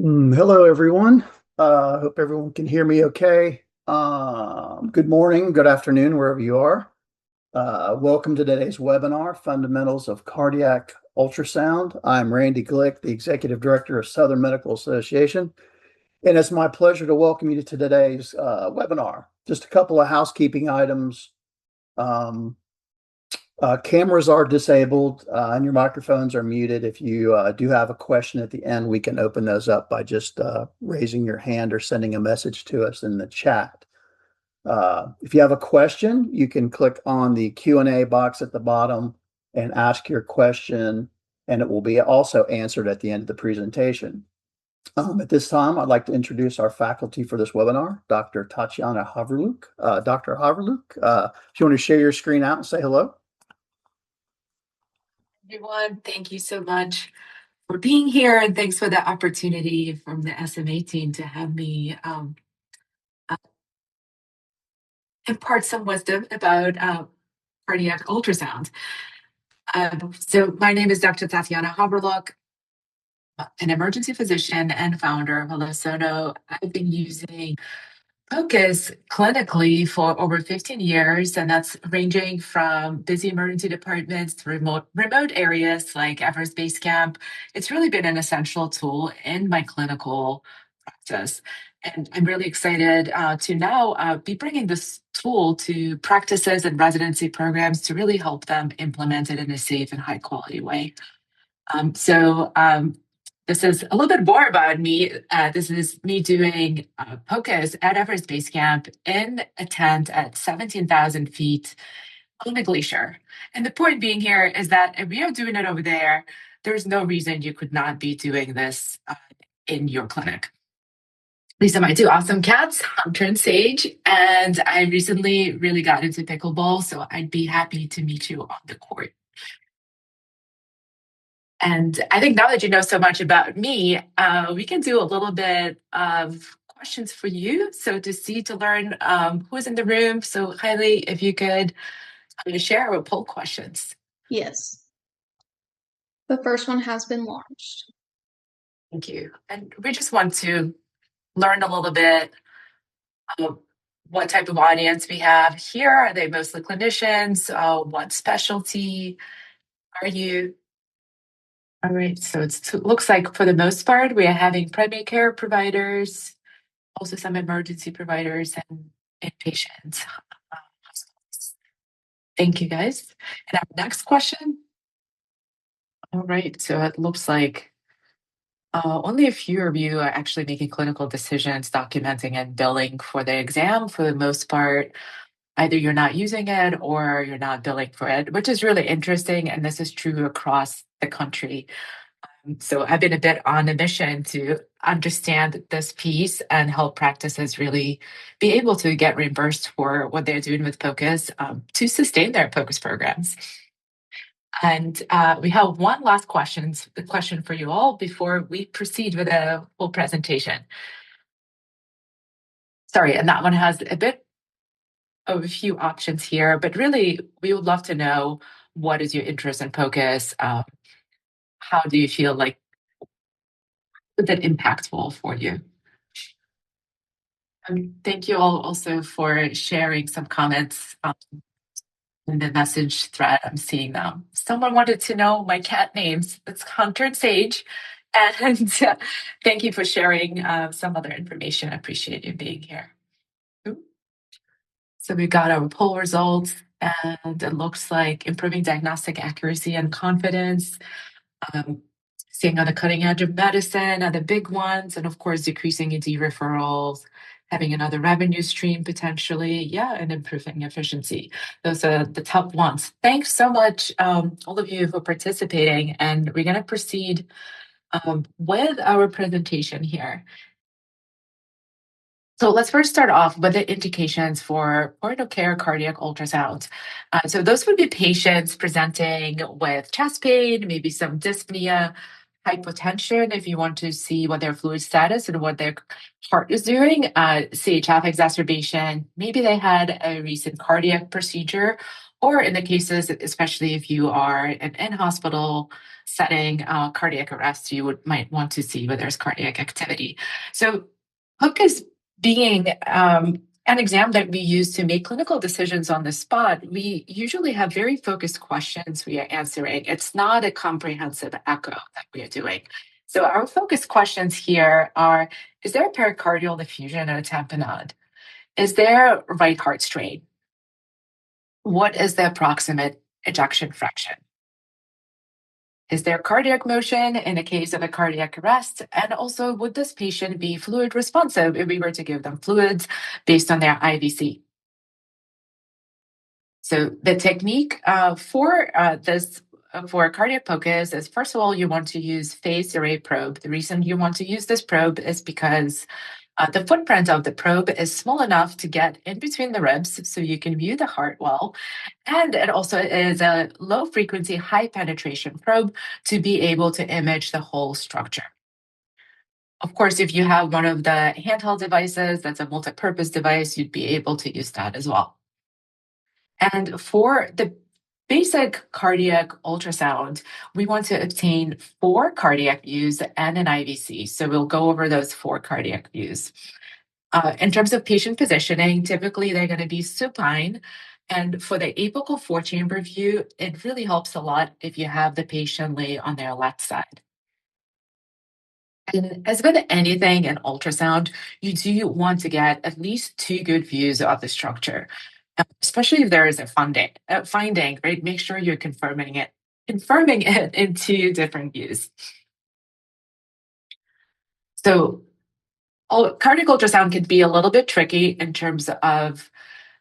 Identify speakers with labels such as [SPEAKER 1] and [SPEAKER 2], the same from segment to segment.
[SPEAKER 1] Hello, everyone. Hope everyone can hear me okay. Good morning, good afternoon, wherever you are. Welcome to today's webinar, Fundamentals of Cardiac Ultrasound. I'm Randy Glick, the Executive Director of Southern Medical Association, and it's my pleasure to welcome you to today's webinar. Just a couple of housekeeping items. Um, Cameras are disabled and your microphones are muted. If you do have a question at the end, we can open those up by just raising your hand or sending a message to us in the chat. If you have a question, you can click on the Q&A box at the bottom and ask your question, and it will be also answered at the end of the presentation. At this time, I'd like to introduce our faculty for this webinar, Dr. Tatiana Haverluk. Dr. Haverluk, if you want to share your screen out and say hello.
[SPEAKER 2] Everyone, thank you so much for being here, and thanks for the opportunity from the SMA team to have me impart some wisdom about cardiac ultrasound. So my name is Dr. Tatiana Haberlock, an emergency physician and founder of Sono. I've been using POCUS clinically for over 15 years, and that's ranging from busy emergency departments to remote areas like Everest Base Camp. It's really been an essential tool in my clinical practice. And I'm really excited to now be bringing this tool to practices and residency programs to really help them implement it in a safe and high quality way. This is a little bit more about me. This is me doing POCUS at Everest Base Camp in a tent at 17,000 feet on a glacier. And the point being here is that if you're doing it over there, there's no reason you could not be doing this in your clinic. These are my two awesome cats, Hunter and Sage, and I recently really got into pickleball, so I'd be happy to meet you on the court. And I think now that you know so much about me, we can do a little bit of questions for you. So to learn who's in the room. So Hailey, if you could share or poll questions.
[SPEAKER 3] Yes. The first one has been launched.
[SPEAKER 2] Thank you. And we just want to learn a little bit of what type of audience we have here. Are they mostly clinicians? What specialty are you? All right, so it looks like for the most part, we are having primary care providers, also some emergency providers and inpatients. Thank you, guys. And our next question. All right, so it looks like only a few of you are actually making clinical decisions, documenting and billing for the exam. For the most part, either you're not using it or you're not billing for it, which is really interesting. And this is true across the country. So I've been a bit on a mission to understand this piece and help practices really be able to get reimbursed for what they're doing with POCUS to sustain their POCUS programs. And we have one last question for you all before we proceed with a full presentation. Sorry, and that one has a bit of a few options here, but really we would love to know, what is your interest in POCUS? How do you feel like that impactful for you? Thank you all also for sharing some comments in the message thread. I'm seeing them. Someone wanted to know my cat names. It's Hunter and Sage. And thank you for sharing some other information. I appreciate you being here. So we got our poll results, and it looks like improving diagnostic accuracy and confidence, staying on the cutting edge of medicine are the big ones, and of course, decreasing ED referrals, having another revenue stream potentially, and improving efficiency. Those are the top ones. Thanks so much, all of you for participating, and we're going to proceed with our presentation here. So let's first start off with the indications for point-of-care cardiac ultrasound. So those would be patients presenting with chest pain, maybe some dyspnea, hypotension, if you want to see what their fluid status and what their heart is doing, CHF exacerbation, maybe they had a recent cardiac procedure, or in the cases, especially if you are in hospital, setting cardiac arrest, you might want to see whether there's cardiac activity. So POCUS being an exam that we use to make clinical decisions on the spot, we usually have very focused questions we are answering. It's not a comprehensive echo that we are doing. So our focus questions here are, is there a pericardial effusion or a tamponade? Is there right heart strain? What is the approximate ejection fraction? Is there cardiac motion in the case of a cardiac arrest? And also, would this patient be fluid responsive if we were to give them fluids based on their IVC? So the technique for cardiac POCUS is, first of all, you want to use phased array probe. The reason you want to use this probe is because the footprint of the probe is small enough to get in between the ribs so you can view the heart well. And it also is a low frequency, high penetration probe to be able to image the whole structure. Of course, if you have one of the handheld devices that's a multi-purpose device, you'd be able to use that as well. And for the basic cardiac ultrasound, we want to obtain 4 cardiac views and an IVC. So we'll go over those 4 cardiac views. In terms of patient positioning, typically they're going to be supine. And for the apical 4-chamber view, it really helps a lot if you have the patient lay on their left side. And as with anything in ultrasound, you do want to get at least 2 good views of the structure, especially if there is a finding, right? Make sure you're confirming it in 2 different views. So cardiac ultrasound can be a little bit tricky in terms of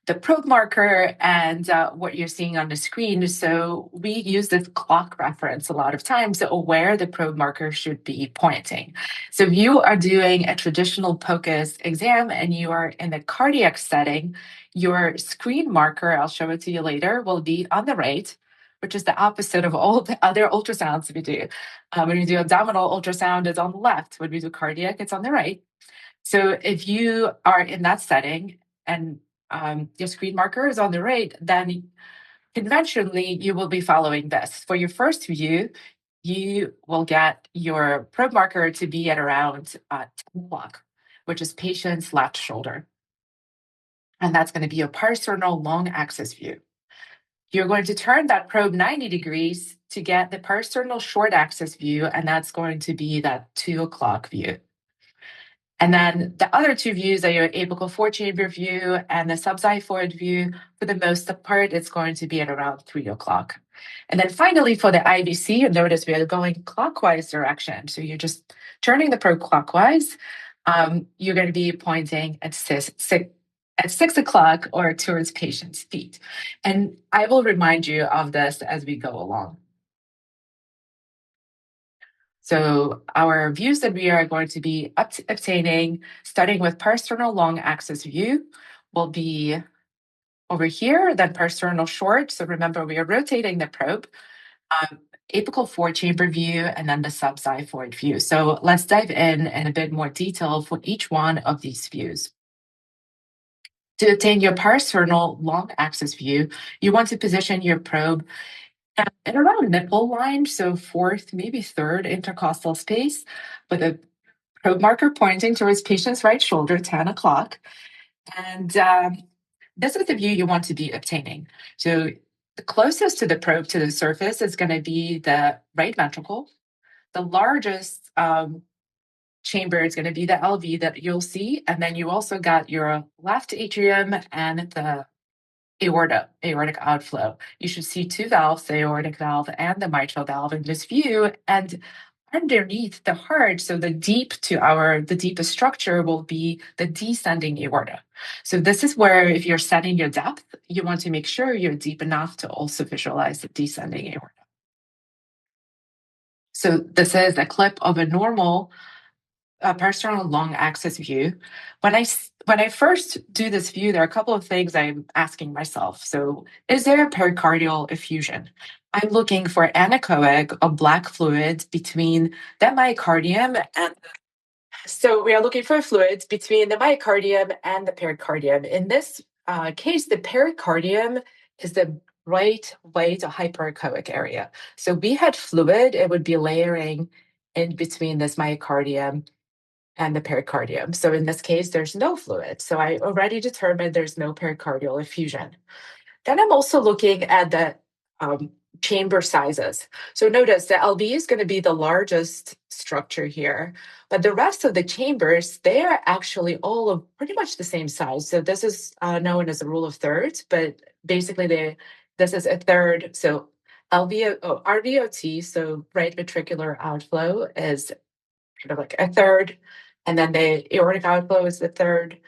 [SPEAKER 2] the probe marker and what you're seeing on the screen. So we use this clock reference a lot of times where the probe marker should be pointing. So if you are doing a traditional POCUS exam and you are in the cardiac setting, your screen marker, I'll show it to you later, will be on the right, which is the opposite of all the other ultrasounds we do. When we do abdominal ultrasound, it's on the left. When we do cardiac, it's on the right. So if you are in that setting and your screen marker is on the right, then conventionally you will be following this. For your first view, you will get your probe marker to be at around 10 o'clock, which is patient's left shoulder. And that's going to be a parasternal long axis view. You're going to turn that probe 90 degrees to get the parasternal short axis view, and that's going to be that 2 o'clock view. And then the other 2 views are your apical 4-chamber view and the subxiphoid view. For the most part, it's going to be at around 3 o'clock. And then finally, for the IVC, you notice we are going clockwise direction. So you're just turning the probe clockwise. You're going to be pointing at 6 o'clock or towards patient's feet. And I will remind you of this as we go along. So our views that we are going to be obtaining, starting with parasternal long axis view, will be over here, then parasternal short. So remember, we are rotating the probe, apical 4-chamber view, and then the subxiphoid view. So let's dive in a bit more detail for each one of these views. To obtain your parasternal long axis view, you want to position your probe at around nipple line, so 4th, maybe 3rd intercostal space, with a probe marker pointing towards patient's right shoulder, 10 o'clock. And this is the view you want to be obtaining. So the closest to the probe to the surface is going to be the right ventricle. The largest chamber is going to be the LV that you'll see. And then you also got your left atrium and the aortic outflow. You should see 2 valves, the aortic valve and the mitral valve in this view. And underneath the heart, so the deepest structure will be the descending aorta. So this is where, if you're setting your depth, you want to make sure you're deep enough to also visualize the descending aorta. So this is a clip of a normal parasternal long axis view. When I first do this view, there are a couple of things I'm asking myself. So is there a pericardial effusion? I'm looking for anechoic of black fluids between the myocardium and so we are looking for fluids between the myocardium and the pericardium. In this case, the pericardium is the right way to hyperechoic area. So we had fluid, it would be layering in between this myocardium and the pericardium. So in this case, there's no fluid. So I already determined there's no pericardial effusion. Then I'm also looking at the um, chamber sizes. So notice the LV is going to be the largest structure here, but the rest of the chambers, they are actually all of pretty much the same size. So this is known as a rule of thirds, but basically this is a third. So RVOT, so right ventricular outflow is kind of like a third, and then the aortic outflow is the third,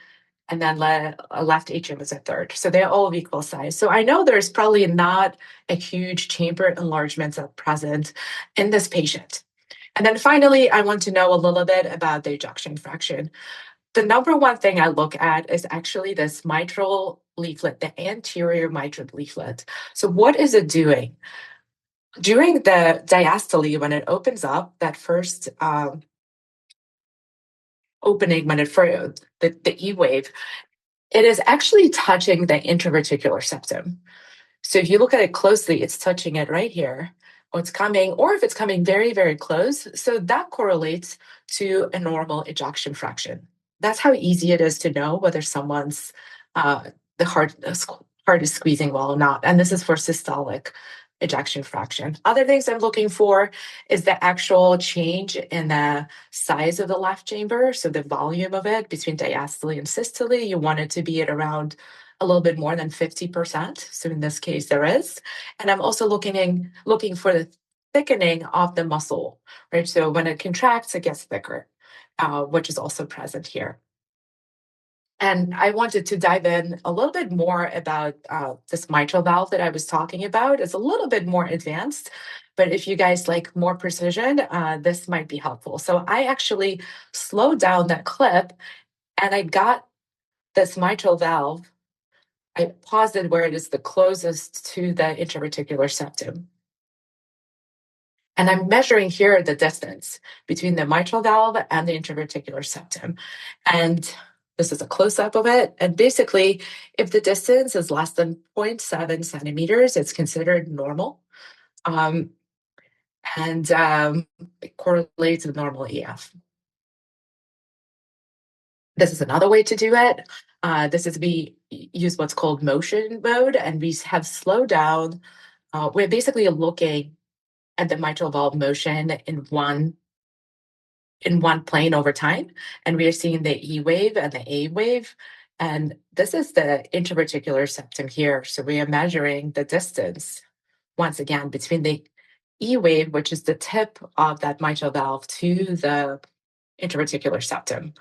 [SPEAKER 2] and then left atrium is a third. So they're all of equal size. So I know there's probably not a huge chamber enlargement present in this patient. And then finally, I want to know a little bit about the ejection fraction. The number one thing I look at is actually this mitral leaflet, the anterior mitral leaflet. So what is it doing? During the diastole, when it opens up, that first opening, when the E wave, it is actually touching the intravesicular septum. So if you look at it closely, it's touching it right here, or it's coming, or if it's coming very, very close. So that correlates to a normal ejection fraction. That's how easy it is to know whether someone's the heart is squeezing well or not. And this is for systolic ejection fraction. Other things I'm looking for is the actual change in the size of the left chamber, so the volume of it between diastole and systole. You want it to be at around a little bit more than 50%. So in this case, there is. And I'm also looking for the thickening of the muscle, right? So when it contracts, it gets thicker, which is also present here. And I wanted to dive in a little bit more about this mitral valve that I was talking about. It's a little bit more advanced, but if you guys like more precision, this might be helpful. So I actually slowed down that clip and I got this mitral valve. I paused it where it is the closest to the intravesicular septum. And I'm measuring here the distance between the mitral valve and the intravesicular septum. And this is a close-up of it. And basically, if the distance is less than 0.7 centimeters, it's considered normal. It correlates with normal EF. This is another way to do it. We use what's called motion mode, and we have slowed down. We're basically looking at the mitral valve motion in one plane over time, and we are seeing the E wave and the A wave. And this is the intravesicular septum here. So we are measuring the distance once again between the E wave, which is the tip of that mitral valve, to the intravesicular septum.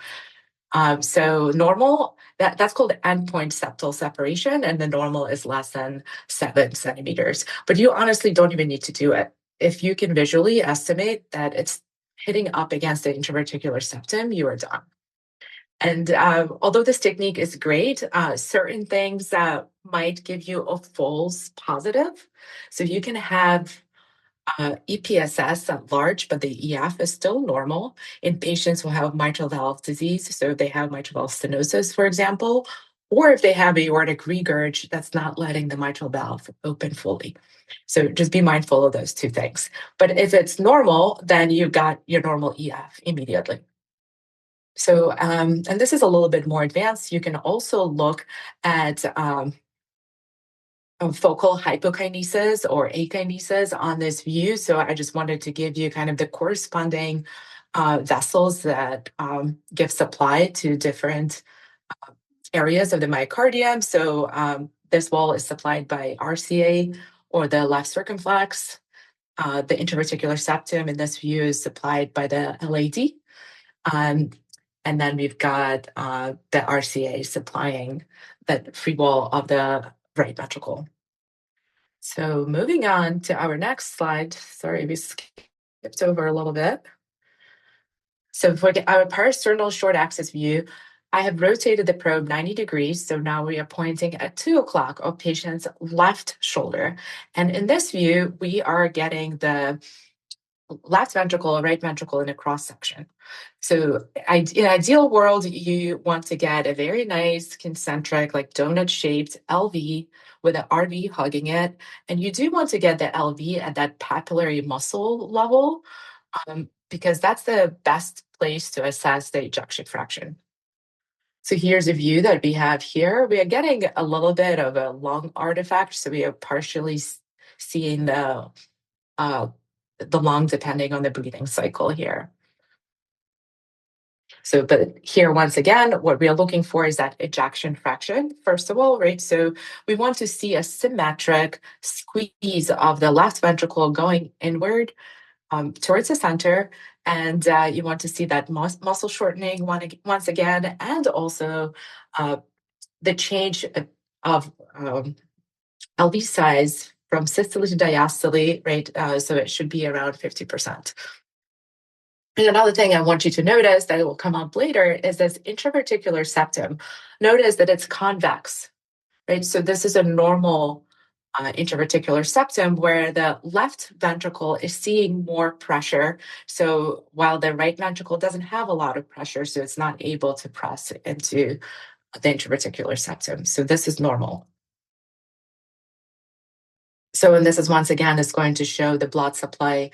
[SPEAKER 2] So normal, that's called endpoint septal separation, and the normal is less than 7 centimeters. But you honestly don't even need to do it. If you can visually estimate that it's hitting up against the intravesicular septum, you are done. And although this technique is great, certain things might give you a false positive. So you can have EPSS at large, but the EF is still normal in patients who have mitral valve disease. So if they have mitral valve stenosis, for example, or if they have aortic regurg that's not letting the mitral valve open fully. So just be mindful of those two things. But if it's normal, then you've got your normal EF immediately. So, and this is a little bit more advanced. You can also look at focal hypokinesis or akinesis on this view. So I just wanted to give you kind of the corresponding vessels that give supply to different areas of the myocardium. So this wall is supplied by RCA or the left circumflex. The intravesicular septum in this view is supplied by the LAD. And then we've got the RCA supplying the free wall of the right ventricle. So moving on to our next slide. Sorry, we skipped over a little bit. So for our parasternal short axis view, I have rotated the probe 90 degrees. So now we are pointing at 2 o'clock of patient's left shoulder. And in this view, we are getting the left ventricle, right ventricle in a cross section. So in ideal world, you want to get a very nice concentric, like donut shaped LV with an RV hugging it. And you do want to get the LV at that papillary muscle level, because that's the best place to assess the ejection fraction. So here's a view that we have here. We are getting a little bit of a lung artifact. So we are partially seeing the lung depending on the breathing cycle here. So, but here, once again, what we are looking for is that ejection fraction, first of all, right? So we want to see a symmetric squeeze of the left ventricle going inward towards the center. And you want to see that muscle shortening once again, and also the change of LV size from systole to diastole, right? So it should be around 50%. And another thing I want you to notice that it will come up later is this intraverticular septum. Notice that it's convex, right? So this is a normal intraverticular septum where the left ventricle is seeing more pressure. So while the right ventricle doesn't have a lot of pressure, so it's not able to press into the intraverticular septum. So this is normal. So, and this is once again is going to show the blood supply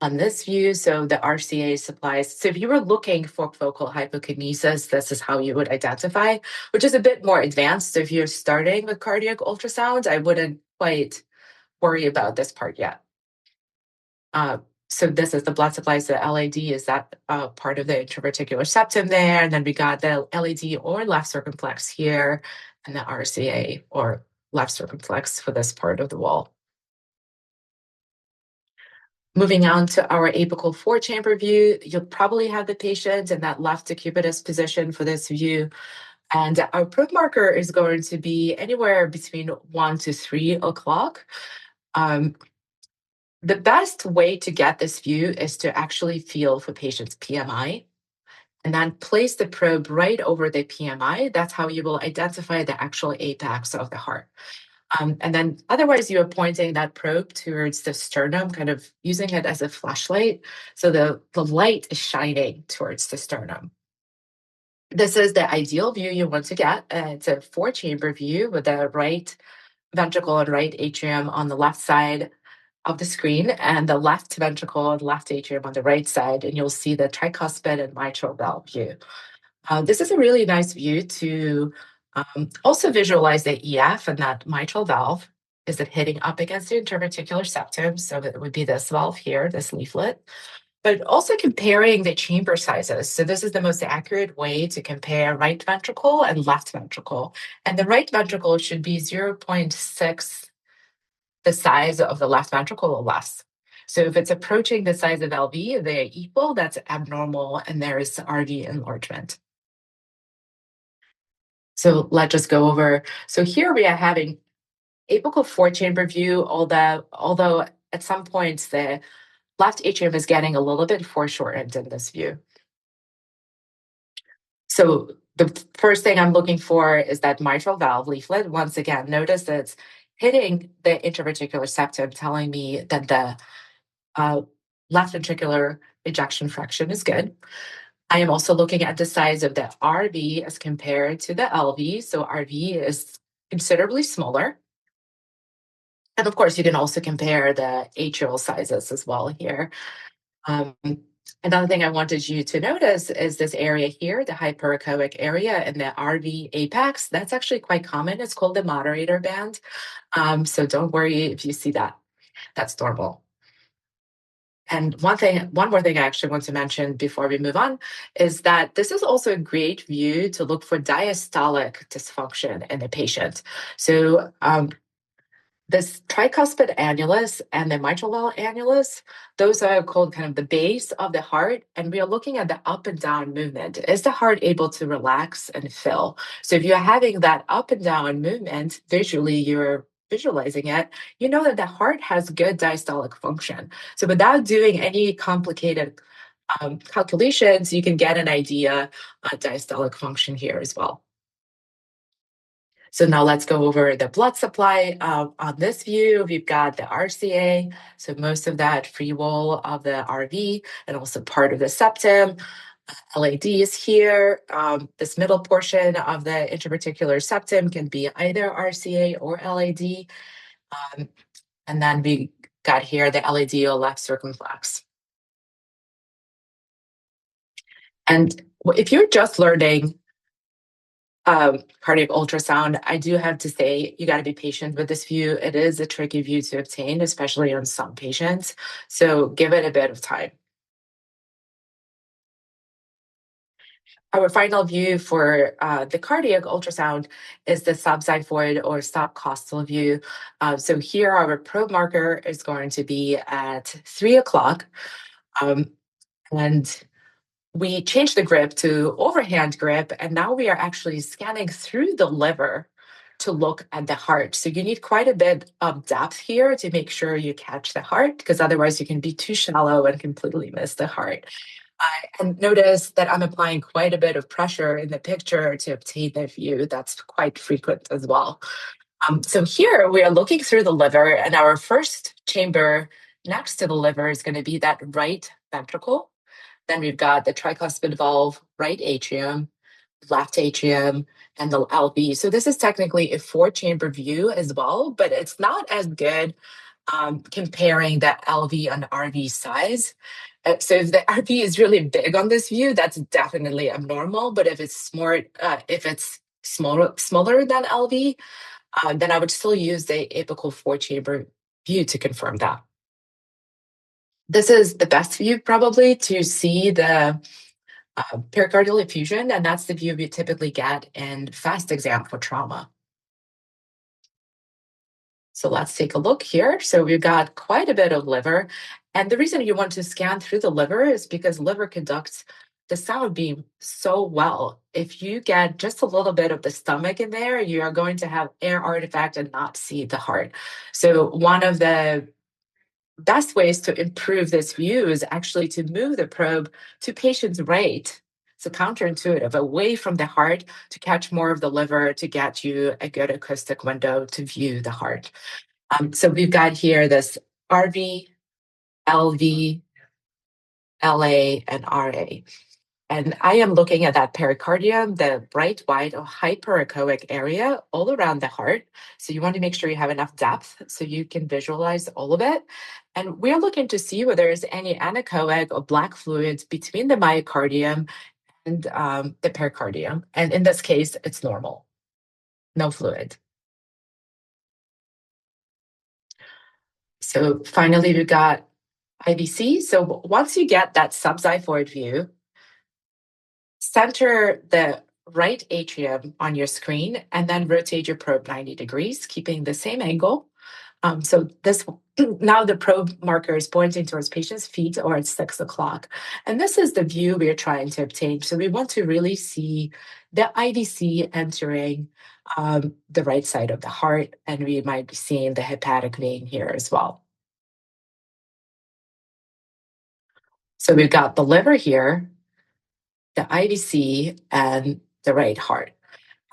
[SPEAKER 2] on this view. So the RCA supplies. So if you were looking for focal hypokinesis, this is how you would identify, which is a bit more advanced. So if you're starting with cardiac ultrasound, I wouldn't quite worry about this part yet. So this is the blood supply. So LAD is that part of the intraverticular septum there. And then we got the LAD or left circumflex here, and the RCA or left circumflex for this part of the wall. Moving on to our apical four-chamber view, you'll probably have the patient in that left decubitus position for this view. And our probe marker is going to be anywhere between 1 to 3 o'clock. The best way to get this view is to actually feel for patient's PMI and then place the probe right over the PMI. That's how you will identify the actual apex of the heart. And then otherwise you are pointing that probe towards the sternum, kind of using it as a flashlight. So the light is shining towards the sternum. This is the ideal view you want to get. It's a four-chamber view with the right ventricle and right atrium on the left side of the screen and the left ventricle and left atrium on the right side. And you'll see the tricuspid and mitral valve view. This is a really nice view to also visualize the EF and that mitral valve. Is it hitting up against the interverticular septum? So it would be this valve here, this leaflet. But also comparing the chamber sizes. So this is the most accurate way to compare right ventricle and left ventricle. And the right ventricle should be 0.6 the size of the left ventricle or less. So if it's approaching the size of LV, they're equal, that's abnormal, and there is RV enlargement. So let's just go over. So here we are having apical four-chamber view, although at some points the left atrium is getting a little bit foreshortened in this view. So the first thing I'm looking for is that mitral valve leaflet. Once again, notice that it's hitting the intraventricular septum, telling me that the left ventricular ejection fraction is good. I am also looking at the size of the RV as compared to the LV. So RV is considerably smaller. And of course, you can also compare the atrial sizes as well here. Another thing I wanted you to notice is this area here, the hyperechoic area in the RV apex. That's actually quite common. It's called the moderator band. So don't worry if you see that. That's normal. And one more thing I actually want to mention before we move on is that this is also a great view to look for diastolic dysfunction in the patient. So this tricuspid annulus and the mitral valve annulus, those are called kind of the base of the heart. And we are looking at the up and down movement. Is the heart able to relax and fill? So if you're having that up and down movement, visually, you're visualizing it, you know that the heart has good diastolic function. So without doing any complicated calculations, you can get an idea of diastolic function here as well. So now let's go over the blood supply. On this view, we've got the RCA, so most of that free wall of the RV and also part of the septum. LAD is here. This middle portion of the interreticular septum can be either RCA or LAD. And then we got here the LAD left circumflex. And if you're just learning cardiac ultrasound, I do have to say you got to be patient with this view. It is a tricky view to obtain, especially on some patients. So give it a bit of time. Our final view for the cardiac ultrasound is the subxiphoid or subcostal view. So here our probe marker is going to be at 3 o'clock. And we changed the grip to overhand grip, and now we are actually scanning through the liver to look at the heart. So you need quite a bit of depth here to make sure you catch the heart, because otherwise you can be too shallow and completely miss the heart. And notice that I'm applying quite a bit of pressure in the picture to obtain the view. That's quite frequent as well. So here we are looking through the liver, and our first chamber next to the liver is going to be that right ventricle. Then we've got the tricuspid valve, right atrium, left atrium, and the LV. So this is technically a 4-chamber view as well, but it's not as good comparing the LV and RV size. So if the RV is really big on this view, that's definitely abnormal. But if it's smaller than LV, then I would still use the apical 4-chamber view to confirm that. This is the best view probably to see the pericardial effusion, and that's the view we typically get in fast exam for trauma. So let's take a look here. So we've got quite a bit of liver, and the reason you want to scan through the liver is because liver conducts the sound beam so well. If you get just a little bit of the stomach in there, you are going to have air artifact and not see the heart. So one of the best ways to improve this view is actually to move the probe to patient's right. So counterintuitive, away from the heart to catch more of the liver to get you a good acoustic window to view the heart. So we've got here this RV, LV, LA, and RA. And I am looking at that pericardium, the bright white or hyperechoic area all around the heart. So you want to make sure you have enough depth so you can visualize all of it. And we're looking to see whether there's any anechoic or black fluids between the myocardium and the pericardium. And in this case, it's normal, no fluid. So finally, we've got IVC. So once you get that subxiphoid view, center the right atrium on your screen and then rotate your probe 90 degrees, keeping the same angle. So this now the probe marker is pointing towards patient's feet or at 6 o'clock. And this is the view we're trying to obtain. So we want to really see the IVC entering the right side of the heart, and we might be seeing the hepatic vein here as well. So we've got the liver here, the IVC, and the right heart.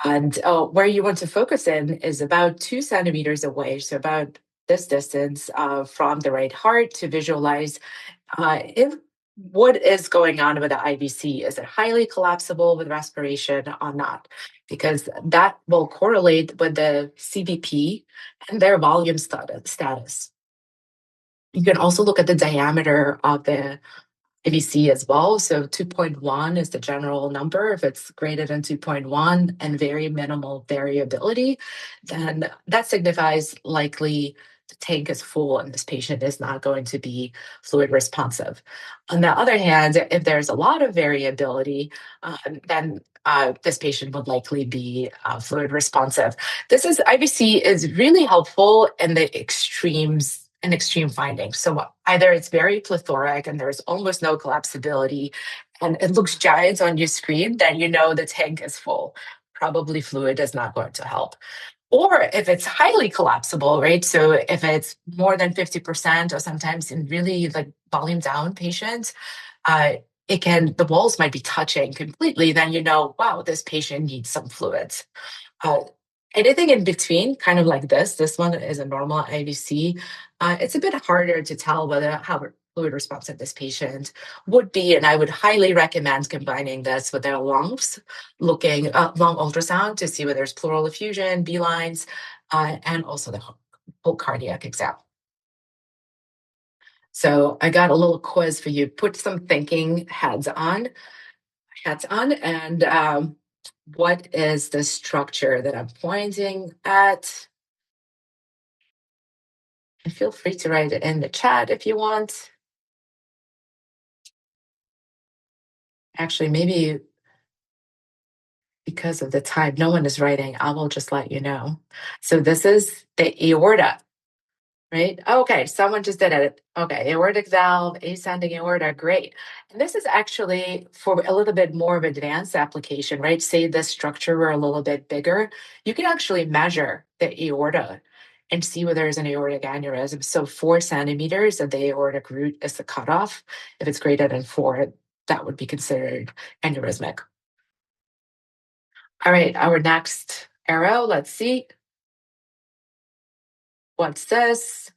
[SPEAKER 2] And where you want to focus in is about 2 centimeters away, so about this distance from the right heart to visualize if what is going on with the IVC. Is it highly collapsible with respiration or not? Because that will correlate with the CVP and their volume status. You can also look at the diameter of the IVC as well. So 2.1 is the general number. If it's greater than 2.1 and very minimal variability, then that signifies likely the tank is full and this patient is not going to be fluid responsive. On the other hand, if there's a lot of variability, then this patient would likely be fluid responsive. IVC is really helpful in the extremes and extreme findings. So either it's very plethoric and there's almost no collapsibility and it looks giant on your screen, then you know the tank is full. Probably fluid is not going to help. Or if it's highly collapsible, right? So if it's more than 50% or sometimes in really like volume down patients, the walls might be touching completely, then you know, wow, this patient needs some fluids. Anything in between, kind of like this one is a normal IVC. It's a bit harder to tell whether how fluid responsive this patient would be, and I would highly recommend combining this with their lungs, looking lung ultrasound to see whether there's pleural effusion, B lines, and also the whole cardiac exam. So I got a little quiz for you. Put some thinking hats on, and what is the structure that I'm pointing at? And feel free to write it in the chat if you want. Actually, maybe because of the time, no one is writing. I will just let you know. So this is the aorta, right? Okay, someone just did it. Okay, aortic valve, ascending aorta, great. And this is actually for a little bit more of advanced application, right? Say the structure were a little bit bigger. You can actually measure the aorta and see whether there's an aortic aneurysm. So 4 centimeters of the aortic root is the cutoff. If it's greater than 4, that would be considered aneurysmic. All right, our next arrow, let's see. What's this?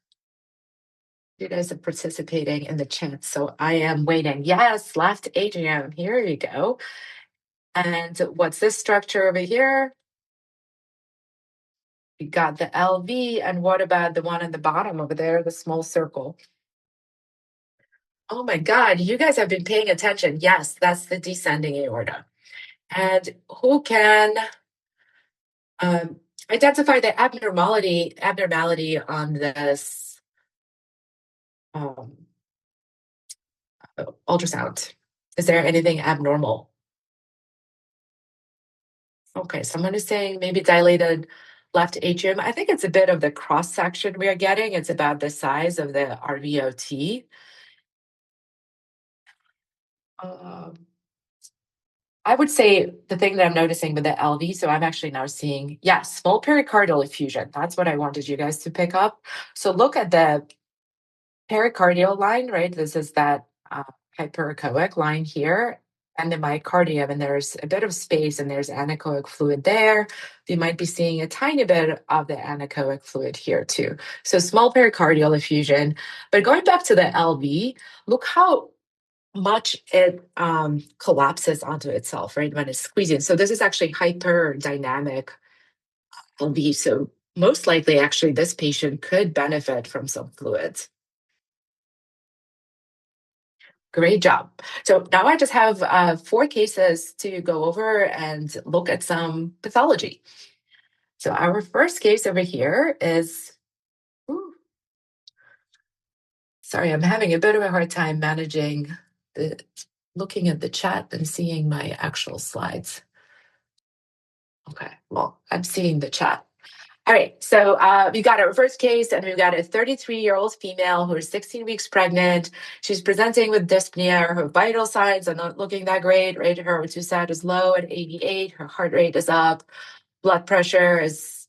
[SPEAKER 2] You guys are participating in the chat, so I am waiting. Yes, left atrium, here you go. And what's this structure over here? We got the LV, and what about the one on the bottom over there, the small circle? Oh my God, you guys have been paying attention. Yes, that's the descending aorta. And who can identify the abnormality on this ultrasound? Is there anything abnormal? Okay, someone is saying maybe dilated left atrium. I think it's a bit of the cross section we are getting. It's about the size of the RVOT. I would say the thing that I'm noticing with the LV, so I'm actually now seeing, yes, small pericardial effusion. That's what I wanted you guys to pick up. So look at the pericardial line, right? This is that hyperechoic line here, and the myocardium, and there's a bit of space, and there's anechoic fluid there. You might be seeing a tiny bit of the anechoic fluid here too. So small pericardial effusion. But going back to the LV, look how much it collapses onto itself, right, when it's squeezing. So this is actually hyperdynamic LV. So most likely, actually, this patient could benefit from some fluids. Great job. So now I just have 4 cases to go over and look at some pathology. So our first case over here is, sorry, I'm having a bit of a hard time managing looking at the chat and seeing my actual slides. Okay, well, I'm seeing the chat. All right, so we got our first case, and we've got a 33-year-old female who is 16 weeks pregnant. She's presenting with dyspnea. Her vital signs are not looking that great, right? Her O2 sat is low at 88. Her heart rate is up. Blood pressure is,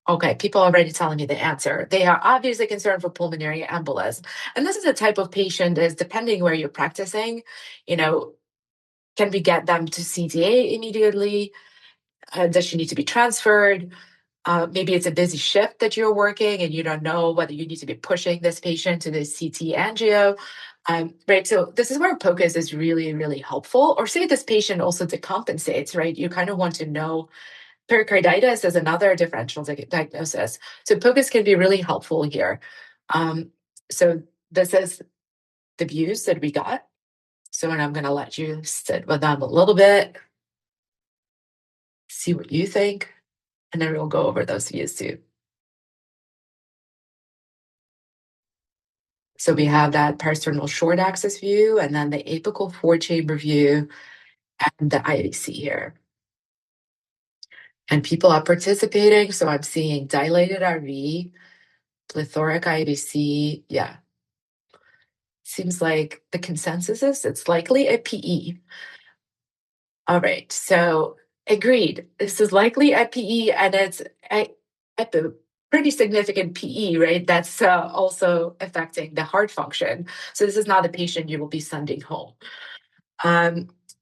[SPEAKER 2] okay, people are already telling me the answer. They are obviously concerned for pulmonary embolism. And this is a type of patient is, depending where you're practicing, can we get them to CTA immediately? Does she need to be transferred? Maybe it's a busy shift that you're working and you don't know whether you need to be pushing this patient to the CT angio. Right, so this is where POCUS is really, really helpful. Or say this patient also decompensates, right? You kind of want to know pericarditis is another differential diagnosis. So POCUS can be really helpful here. So this is the views that we got. So, and I'm going to let you sit with them a little bit, see what you think, and then we'll go over those views too. So we have that parasternal short axis view, and then the apical 4-chamber view, and the IVC here. And people are participating, so I'm seeing dilated RV, plethoric IVC, yeah. Seems like the consensus is it's likely a PE. All right, so agreed. This is likely a PE, and it's a pretty significant PE, right? That's also affecting the heart function. So this is not a patient you will be sending home.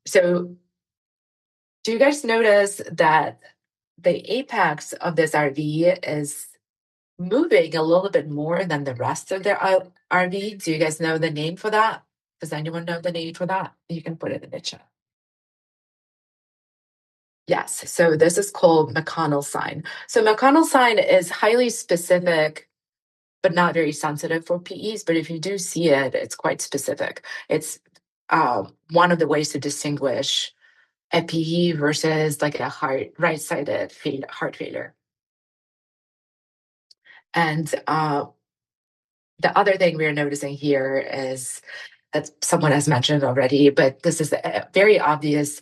[SPEAKER 2] So do you guys notice that the apex of this RV is moving a little bit more than the rest of their RV. Do you guys know the name for that? Does anyone know the name for that? You can put it in the chat. Yes, so this is called McConnell sign. So McConnell sign is highly specific, but not very sensitive for PEs. But if you do see it, it's quite specific. It's one of the ways to distinguish a PE versus like a right-sided heart failure. And the other thing we're noticing here is that someone has mentioned already, but this is a very obvious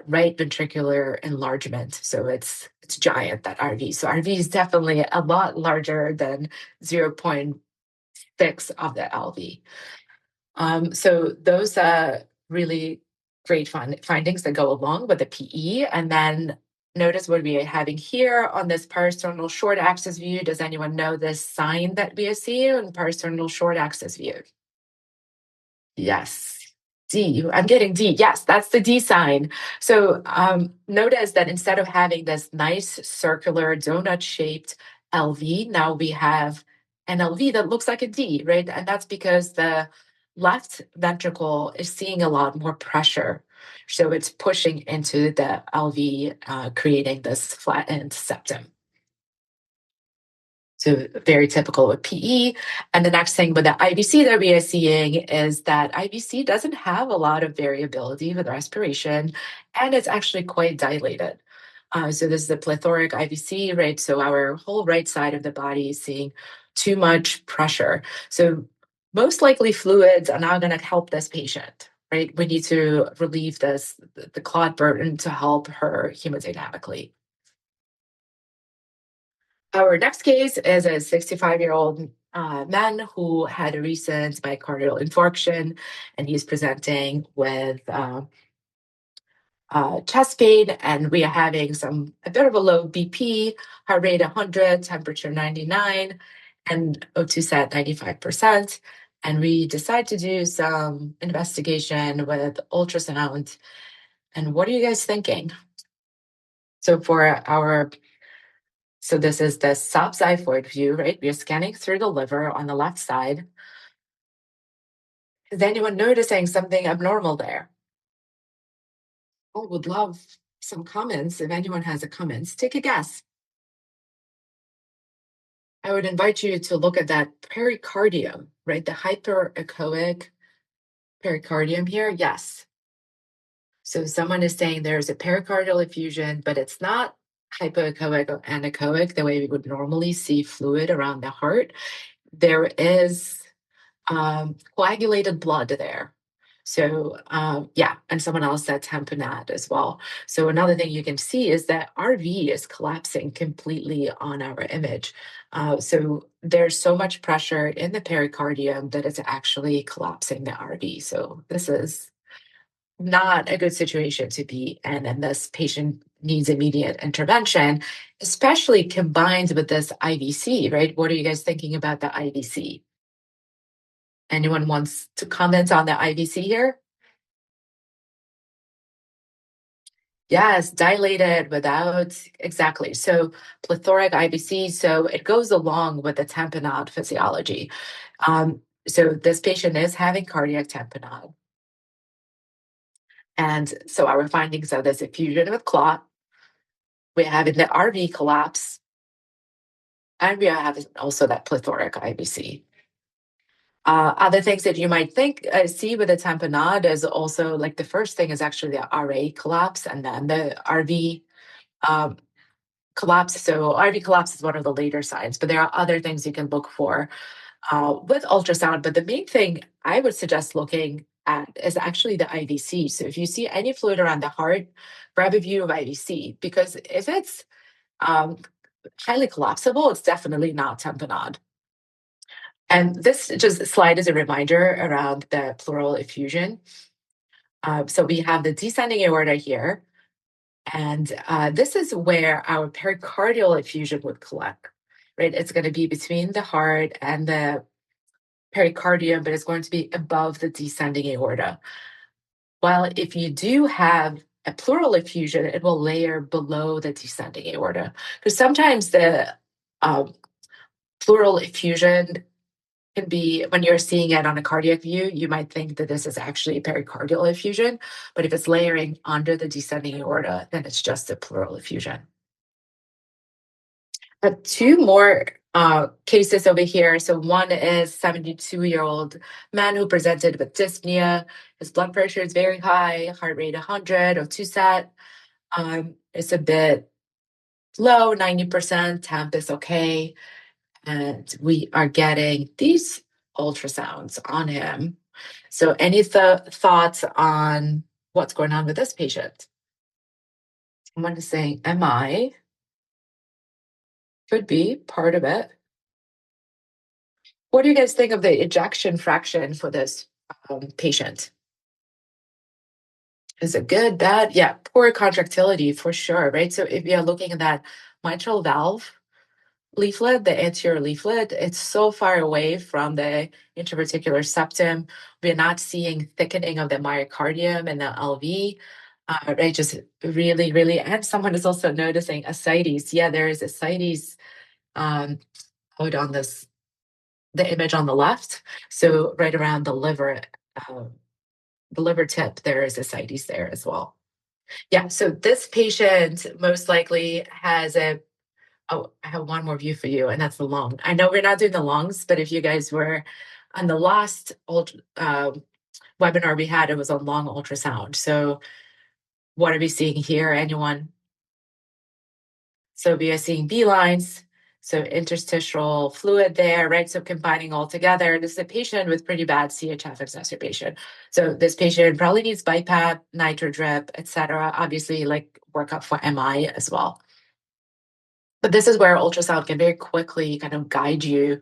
[SPEAKER 2] right ventricular enlargement. So it's giant, that RV. So RV is definitely a lot larger than 0.6 of the LV. So those are really great findings that go along with the PE. And then notice what we are having here on this parasternal short axis view. Does anyone know this sign that we are seeing on parasternal short axis view? Yes. D. I'm getting D. Yes, that's the D sign. So notice that instead of having this nice circular donut-shaped LV, now we have an LV that looks like a D, right? And that's because the left ventricle is seeing a lot more pressure. So it's pushing into the LV, creating this flattened septum. So very typical with PE. And the next thing with the IVC that we are seeing is that IVC doesn't have a lot of variability with respiration, and it's actually quite dilated. So this is a plethoric IVC, right? So our whole right side of the body is seeing too much pressure. So most likely fluids are not going to help this patient, right? We need to relieve the clot burden to help her hemodynamically. Our next case is a 65-year-old man who had a recent myocardial infarction, and he's presenting with chest pain, and we are having a bit of a low BP, heart rate 100, temperature 99, and O2 sat 95%. And we decide to do some investigation with ultrasound. And what are you guys thinking? So So this is the subxiphoid view, right? We're scanning through the liver on the left side. Is anyone noticing something abnormal there? I would love some comments. If anyone has a comments, take a guess. I would invite you to look at that pericardium, right? The hyperechoic pericardium here. Yes. So someone is saying there's a pericardial effusion, but it's not hypoechoic or anechoic the way we would normally see fluid around the heart. There is coagulated blood there. So yeah, and someone else said tamponade as well. So another thing you can see is that RV is collapsing completely on our image. So there's so much pressure in the pericardium that it's actually collapsing the RV. So this is not a good situation to be in, and this patient needs immediate intervention, especially combined with this IVC, right? What are you guys thinking about the IVC? Anyone wants to comment on the IVC here? Yes, dilated without, exactly. So plethoric IVC, so it goes along with the tamponade physiology. So this patient is having cardiac tamponade. And so our findings are this effusion with clot. We're having the RV collapse. And we are having also that plethoric IVC. Other things that you might see with the tamponade is also like the first thing is actually the RA collapse and then the RV collapse. So RV collapse is one of the later signs, but there are other things you can look for with ultrasound. But the main thing I would suggest looking at is actually the IVC. So if you see any fluid around the heart, grab a view of IVC, because if it's highly collapsible, it's definitely not tamponade. And this just slide is a reminder around the pleural effusion. So we have the descending aorta here, and this is where our pericardial effusion would collect, right? It's going to be between the heart and the pericardium, but it's going to be above the descending aorta. Well, if you do have a pleural effusion, it will layer below the descending aorta. Because sometimes the pleural effusion can be, when you're seeing it on a cardiac view, you might think that this is actually a pericardial effusion, but if it's layering under the descending aorta, then it's just a pleural effusion. Two more cases over here. So one is 72-year-old man who presented with dyspnea. His blood pressure is very high, heart rate 100 or 2 set. It's a bit low, 90%, temp is okay. And we are getting these ultrasounds on him. So any thoughts on what's going on with this patient? Someone is saying MI. Could be part of it. What do you guys think of the ejection fraction for this patient? Is it good, bad? Yeah, poor contractility for sure, right? So if you're looking at that mitral valve leaflet, the anterior leaflet, it's so far away from the interventricular septum. We're not seeing thickening of the myocardium and the LV, right? Just really, really, and someone is also noticing ascites. Yeah, there is ascites out on this, the image on the left. So right around the liver tip, there is ascites there as well. Yeah, so this patient most likely has oh, I have one more view for you, and that's the lung. I know we're not doing the lungs, but if you guys were on the last webinar we had, it was on lung ultrasound. So what are we seeing here, anyone? So we are seeing B lines, so interstitial fluid there, right? So combining all together, this is a patient with pretty bad CHF exacerbation. So this patient probably needs BiPAP, nitro drip, etc. Obviously, like workup for MI as well. But this is where ultrasound can very quickly kind of guide you,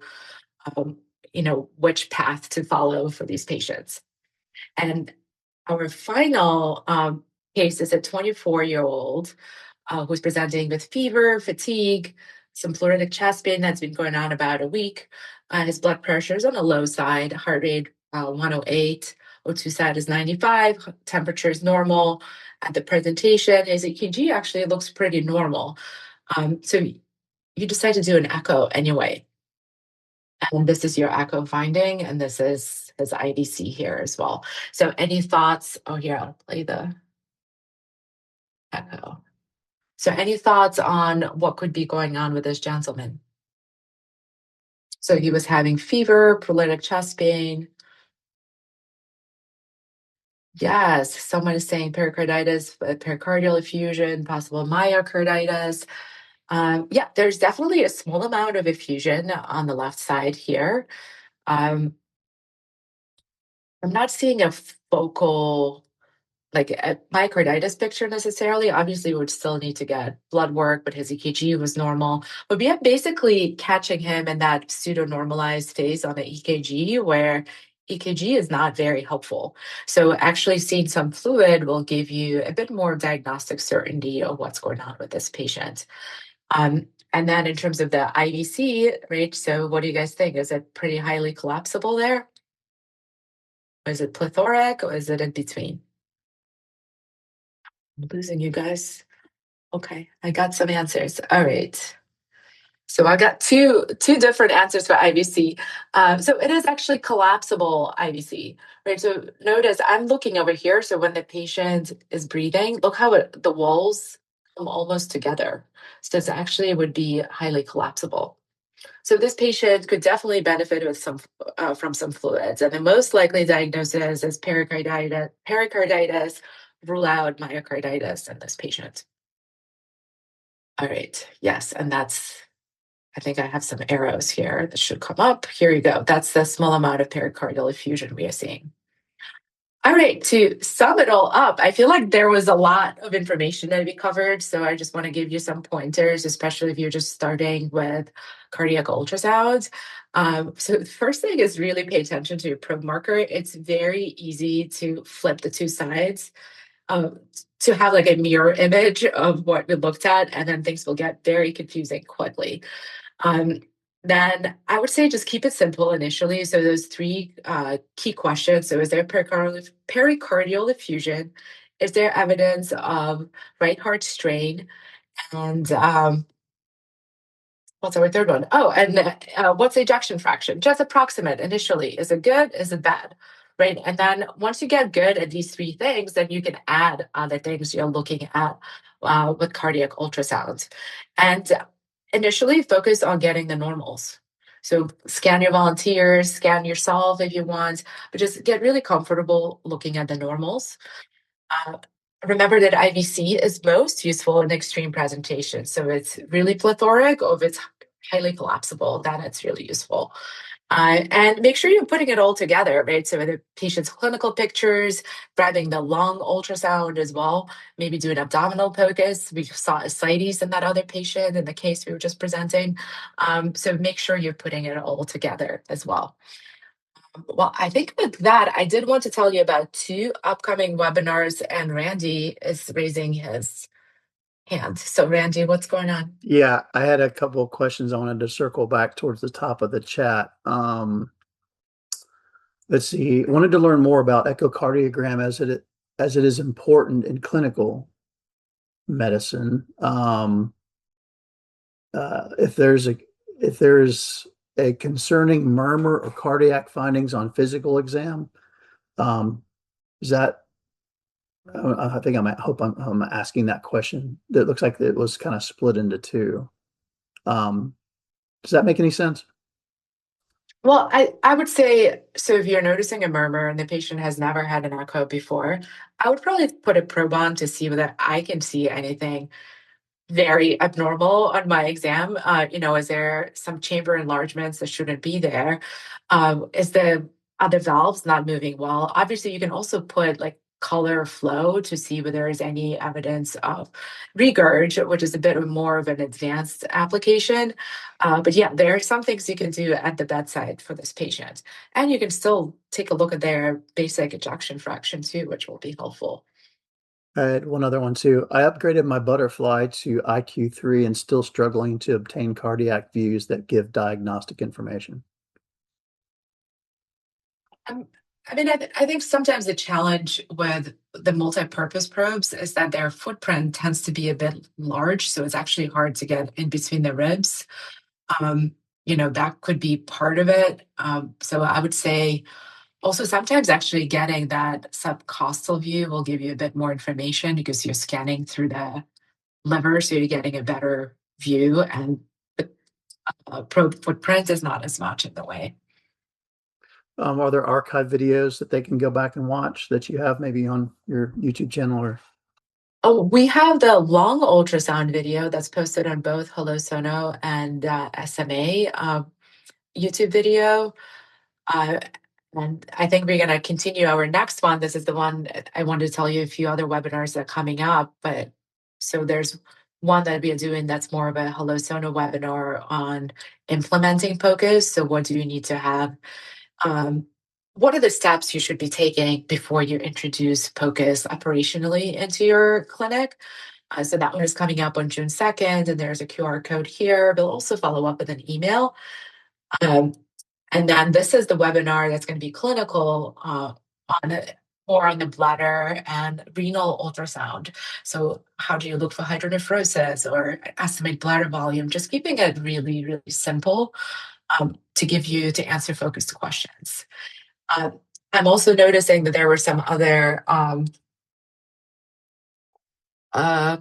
[SPEAKER 2] which path to follow for these patients. And our final case is a 24-year-old who's presenting with fever, fatigue, some pleuritic chest pain that's been going on about a week. His blood pressure is on the low side, heart rate 108, O2 sat is 95, temperature is normal. At the presentation, his EKG actually looks pretty normal. So you decide to do an echo anyway. And this is your echo finding, and this is his IVC here as well. So any thoughts? Oh, here, I'll play the echo. So any thoughts on what could be going on with this gentleman? So he was having fever, pleuritic chest pain. Yes, someone is saying pericarditis, pericardial effusion, possible myocarditis. Yeah, there's definitely a small amount of effusion on the left side here. I'm not seeing a focal, like a myocarditis picture necessarily. Obviously, we would still need to get blood work, but his EKG was normal. But we are basically catching him in that pseudo-normalized phase on the EKG where EKG is not very helpful. So actually seeing some fluid will give you a bit more diagnostic certainty of what's going on with this patient. And then in terms of the IVC, right? So what do you guys think? Is it pretty highly collapsible there? Is it plethoric or is it in between? I'm losing you guys. Okay, I got some answers. All right. So I got two different answers for IVC. So it is actually collapsible IVC, right? So notice I'm looking over here. So when the patient is breathing, look how the walls come almost together. So this actually would be highly collapsible. So this patient could definitely benefit with from some fluids, and the most likely diagnosis is pericarditis. Rule out myocarditis in this patient. All right, yes, and I think I have some arrows here that should come up. Here you go. That's the small amount of pericardial effusion we are seeing. All right, to sum it all up, I feel like there was a lot of information that we covered. So I just want to give you some pointers, especially if you're just starting with cardiac ultrasounds. So the first thing is really pay attention to your probe marker. It's very easy to flip the two sides, to have like a mirror image of what we looked at, and then things will get very confusing quickly. Then I would say just keep it simple initially. So those three key questions. So is there pericardial effusion? is there evidence of right heart strain? And what's our third one? Oh, and what's the ejection fraction? Just approximate initially. Is it good? Is it bad? Right. And then once you get good at these three things, then you can add other things you're looking at with cardiac ultrasound. And initially focus on getting the normals. So scan your volunteers, scan yourself if you want, but just get really comfortable looking at the normals. Uh, Remember that IVC is most useful in extreme presentations. So it's really plethoric, or if it's highly collapsible, then it's really useful. And make sure you're putting it all together, right? So the patient's clinical pictures, grabbing the lung ultrasound as well, maybe do an abdominal POCUS. We saw ascites in that other patient in the case we were just presenting. So make sure you're putting it all together as well. Well, I think with that, I did want to tell you about two upcoming webinars, and Randy is raising his hand. So, Randy, what's going on?
[SPEAKER 1] Yeah, I had a couple of questions I wanted to circle back towards the top of the chat. Let's see. I wanted to learn more about echocardiogram as it is important in clinical medicine. If there's a concerning murmur or cardiac findings on physical exam, is that I think I'm asking that question. It looks like it was kind of split into two. Does that make any sense?
[SPEAKER 2] Well, I would say, so if you're noticing a murmur and the patient has never had an echo before, I would probably put a probe on to see whether I can see anything very abnormal on my exam. Is there some chamber enlargements that shouldn't be there? Is the other valves not moving well? Obviously, you can also put like color flow to see whether there is any evidence of regurg, which is a bit more of an advanced application. But yeah, there are some things you can do at the bedside for this patient. And you can still take a look at their basic ejection fraction too, which will be helpful.
[SPEAKER 1] I had one other one too. I upgraded my butterfly to IQ3 and still struggling to obtain cardiac views that give diagnostic information.
[SPEAKER 2] Um, I think sometimes the challenge with the multi-purpose probes is that their footprint tends to be a bit large, so it's actually hard to get in between the ribs. That could be part of it. So I would say also sometimes actually getting that subcostal view will give you a bit more information because you're scanning through the liver, so you're getting a better view, and the probe footprint is not as much in the way.
[SPEAKER 1] Are there archive videos that they can go back and watch that you have maybe on your YouTube channel or?
[SPEAKER 2] Oh, we have the lung ultrasound video that's posted on both Hello Sono and SMA YouTube video. Uh, and I think we're going to continue our next one. This is the one I wanted to tell you a few other webinars that are coming up. But so there's one that we are doing that's more of a Hello Sono webinar on implementing POCUS. So what do you need to have? What are the steps you should be taking before you introduce POCUS operationally into your clinic? So that one is coming up on June 2nd, and there's a QR code here. We'll also follow up with an email. And then this is the webinar that's going to be clinical on it, more on the bladder and renal ultrasound. So how do you look for hydronephrosis or estimate bladder volume? Just keeping it really, really simple to answer focused questions. I'm also noticing that there were some other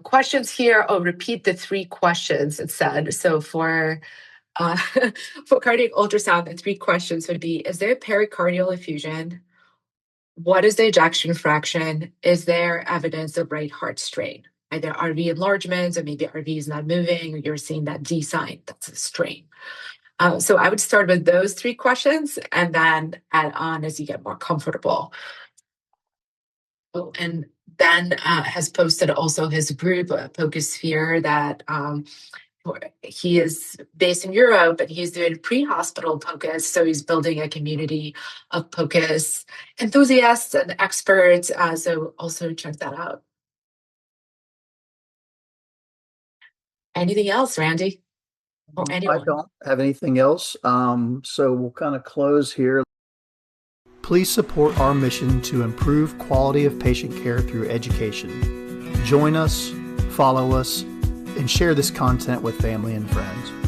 [SPEAKER 2] questions here. I'll repeat the three questions it said. So for for cardiac ultrasound, the three questions would be: is there pericardial effusion? What is the ejection fraction? Is there evidence of right heart strain? Either RV enlargements, or maybe RV is not moving, or you're seeing that D sign, that's a strain. So I would start with those three questions and then add on as you get more comfortable. Oh, and Ben has posted also his group, POCUS Sphere, that he is based in Europe, but he's doing pre-hospital POCUS. So he's building a community of POCUS enthusiasts and experts. So also check that out. Anything else, Randy? Or
[SPEAKER 1] I
[SPEAKER 2] anyone?
[SPEAKER 1] don't have anything else. So we'll kind of close here. Please support our mission to improve quality of patient care through education. Join us, follow us, and share this content with family and friends.